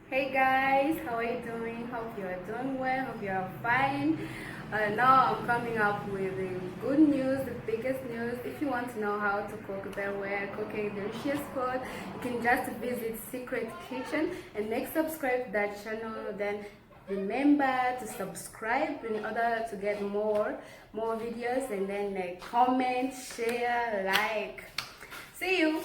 Hey guys, how are you doing? Hope you are doing well, hope you are fine. Now I'm coming up with the good news, the biggest news. If you want to know how to cook very well, cooking delicious food, you can just visit Secret Kitchen and make subscribe to that channel. Then remember to subscribe in order to get more videos, and then comment, share, like. See you.